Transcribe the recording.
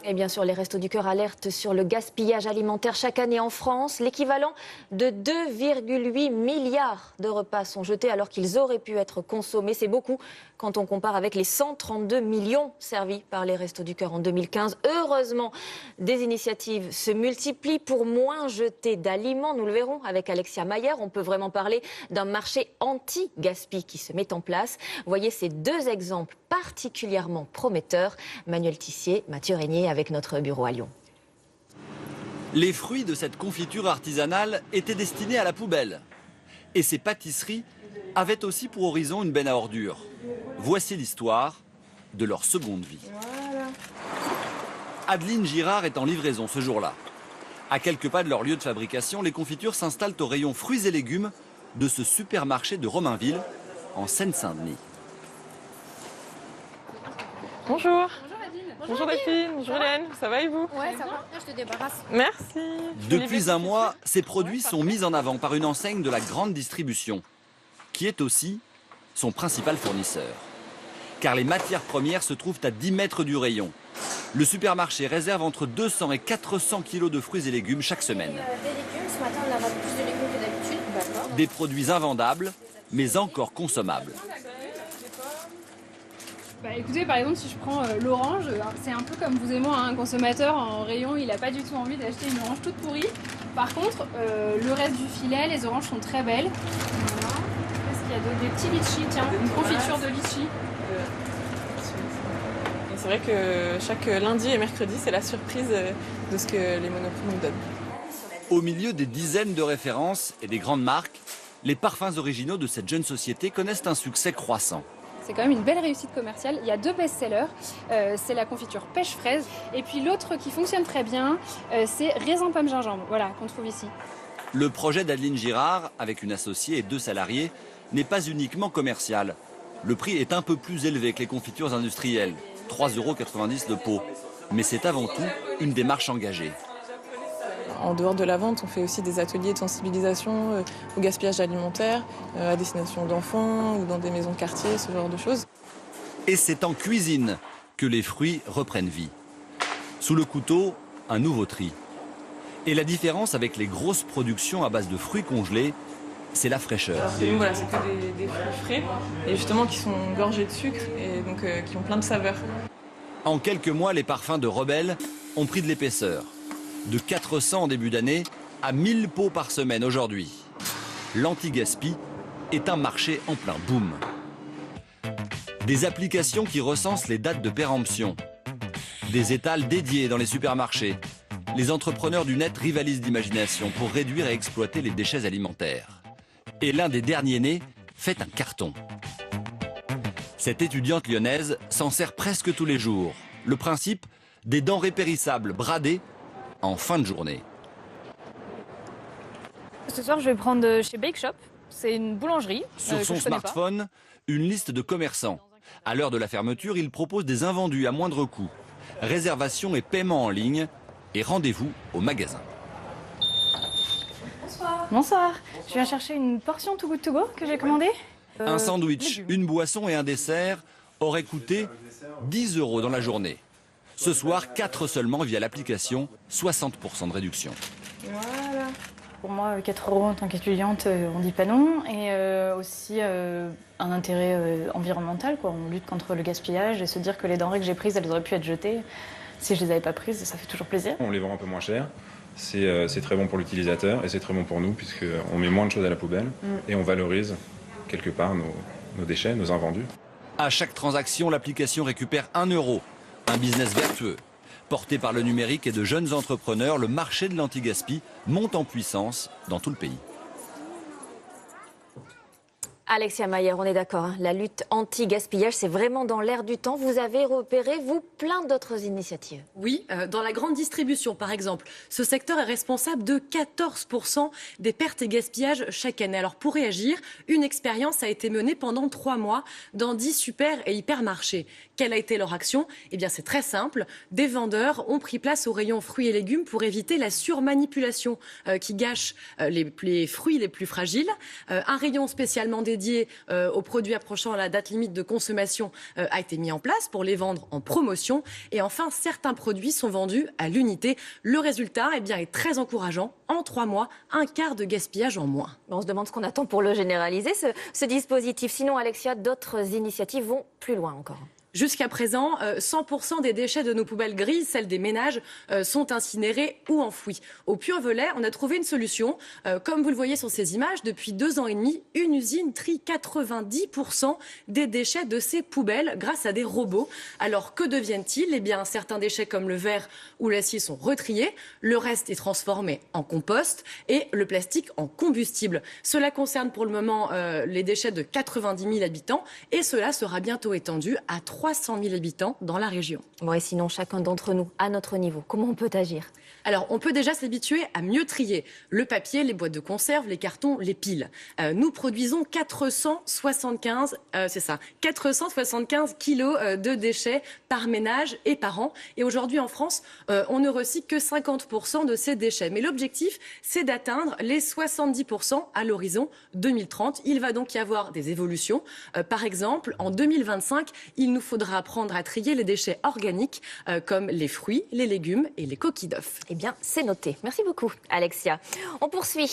Et bien sûr, les Restos du Cœur alertent sur le gaspillage alimentaire chaque année en France. L'équivalent de 2,8 milliards de repas sont jetés alors qu'ils auraient pu être consommés. C'est beaucoup quand on compare avec les 132 millions servis par les Restos du Cœur en 2015. Heureusement, des initiatives se multiplient pour moins jeter d'aliments. Nous le verrons avec Alexia Mayer. On peut vraiment parler d'un marché anti-gaspi qui se met en place. Voyez ces deux exemples particulièrement prometteurs. Manuel Tissier, Mathieu Régnier avec notre bureau à Lyon. Les fruits de cette confiture artisanale étaient destinés à la poubelle. Et ces pâtisseries avaient aussi pour horizon une benne à ordures. Voici l'histoire de leur seconde vie. Adeline Girard est en livraison ce jour-là. À quelques pas de leur lieu de fabrication, les confitures s'installent au rayon fruits et légumes de ce supermarché de Romainville, en Seine-Saint-Denis. Bonjour. Bonjour Delphine, bonjour Hélène, ça va et vous? Ouais, ça va, je te débarrasse. Merci. Depuis un mois, ces produits sont mis en avant par une enseigne de la grande distribution, qui est aussi son principal fournisseur. Car les matières premières se trouvent à 10 mètres du rayon. Le supermarché réserve entre 200 et 400 kilos de fruits et légumes chaque semaine. Des légumes, ce matin on aura plus de légumes que d'habitude. D'accord. Des produits invendables, mais encore consommables. Bah écoutez, par exemple, si je prends l'orange, c'est un peu comme vous et moi, un consommateur en rayon, il n'a pas du tout envie d'acheter une orange toute pourrie. Par contre, le reste du filet, les oranges sont très belles. Voilà. Qu'est-ce qu'il y a d'autre? Des petits litchis, tiens, une confiture de litchis. C'est vrai que chaque lundi et mercredi, c'est la surprise de ce que les Monoprix nous donnent. Au milieu des dizaines de références et des grandes marques, les parfums originaux de cette jeune société connaissent un succès croissant. C'est quand même une belle réussite commerciale. Il y a deux best-sellers, c'est la confiture pêche-fraise. Et puis l'autre qui fonctionne très bien, c'est raisin pomme gingembre, voilà, qu'on trouve ici. Le projet d'Adeline Girard, avec une associée et 2 salariés, n'est pas uniquement commercial. Le prix est un peu plus élevé que les confitures industrielles, 3,90 € le pot. Mais c'est avant tout une démarche engagée. En dehors de la vente, on fait aussi des ateliers de sensibilisation au gaspillage alimentaire, à destination d'enfants ou dans des maisons de quartier, ce genre de choses. Et c'est en cuisine que les fruits reprennent vie. Sous le couteau, un nouveau tri. Et la différence avec les grosses productions à base de fruits congelés, c'est la fraîcheur. Voilà, c'est que des fruits frais et justement qui sont gorgés de sucre et donc qui ont plein de saveurs. En quelques mois, les parfums de Rebelle ont pris de l'épaisseur. De 400 en début d'année à 1000 pots par semaine aujourd'hui. L'anti-gaspi est un marché en plein boom. Des applications qui recensent les dates de péremption. Des étals dédiés dans les supermarchés. Les entrepreneurs du net rivalisent d'imagination pour réduire et exploiter les déchets alimentaires. Et l'un des derniers nés fait un carton. Cette étudiante lyonnaise s'en sert presque tous les jours. Le principe, des denrées périssables bradées en fin de journée. Ce soir, je vais prendre chez Bake Shop. C'est une boulangerie. Sur son smartphone, une liste de commerçants. À l'heure de la fermeture, il propose des invendus à moindre coût. Réservation et paiement en ligne. Et rendez-vous au magasin. Bonsoir. Bonsoir. Je viens chercher une portion Too Good To Go que j'ai commandée. Un sandwich, une boisson et un dessert auraient coûté 10 € dans la journée. Ce soir, 4 seulement via l'application, 60% de réduction. Voilà. Pour moi, 4 € en tant qu'étudiante, on dit pas non. Et aussi un intérêt environnemental, quoi. On lutte contre le gaspillage et se dire que les denrées que j'ai prises, elles auraient pu être jetées. Si je les avais pas prises, ça fait toujours plaisir. On les vend un peu moins cher. C'est très bon pour l'utilisateur et c'est très bon pour nous puisqu'on met moins de choses à la poubelle et on valorise quelque part nos déchets, nos invendus. À chaque transaction, l'application récupère 1 €. Un business vertueux. Porté par le numérique et de jeunes entrepreneurs, le marché de l'anti-gaspi monte en puissance dans tout le pays. Alexia Mayer, on est d'accord, hein, la lutte anti-gaspillage, c'est vraiment dans l'air du temps. Vous avez repéré, vous, plein d'autres initiatives. Oui, dans la grande distribution, par exemple. Ce secteur est responsable de 14% des pertes et gaspillages chaque année. Alors, pour réagir, une expérience a été menée pendant 3 mois dans 10 super et hypermarchés. Quelle a été leur action? Eh bien, c'est très simple. Des vendeurs ont pris place au rayon fruits et légumes pour éviter la surmanipulation qui gâche les fruits les plus fragiles. Un rayon spécialement dédié dédié aux produits approchant la date limite de consommation a été mis en place pour les vendre en promotion. Et enfin, certains produits sont vendus à l'unité. Le résultat est très encourageant. En 3 mois, un quart de gaspillage en moins. On se demande ce qu'on attend pour le généraliser, ce dispositif. Sinon, Alexia, d'autres initiatives vont plus loin encore. Jusqu'à présent, 100% des déchets de nos poubelles grises, celles des ménages, sont incinérés ou enfouis. Au Puy-en-Velay, on a trouvé une solution. Comme vous le voyez sur ces images, depuis 2 ans et demi, une usine trie 90% des déchets de ces poubelles grâce à des robots. Alors que deviennent-ils ? Certains déchets comme le verre ou l'acier sont retriés, le reste est transformé en compost et le plastique en combustible. Cela concerne pour le moment les déchets de 90 000 habitants et cela sera bientôt étendu à 300 000 habitants dans la région. Bon, et sinon, chacun d'entre nous, à notre niveau, comment on peut agir ? Alors, on peut déjà s'habituer à mieux trier le papier, les boîtes de conserve, les cartons, les piles. Nous produisons 475 kilos de déchets par ménage et par an. Et aujourd'hui, en France, on ne recycle que 50% de ces déchets. Mais l'objectif, c'est d'atteindre les 70% à l'horizon 2030. Il va donc y avoir des évolutions. Par exemple, en 2025, il nous faudra apprendre à trier les déchets organiques comme les fruits, les légumes et les coquilles d'œufs. Eh bien, c'est noté. Merci beaucoup, Alexia. On poursuit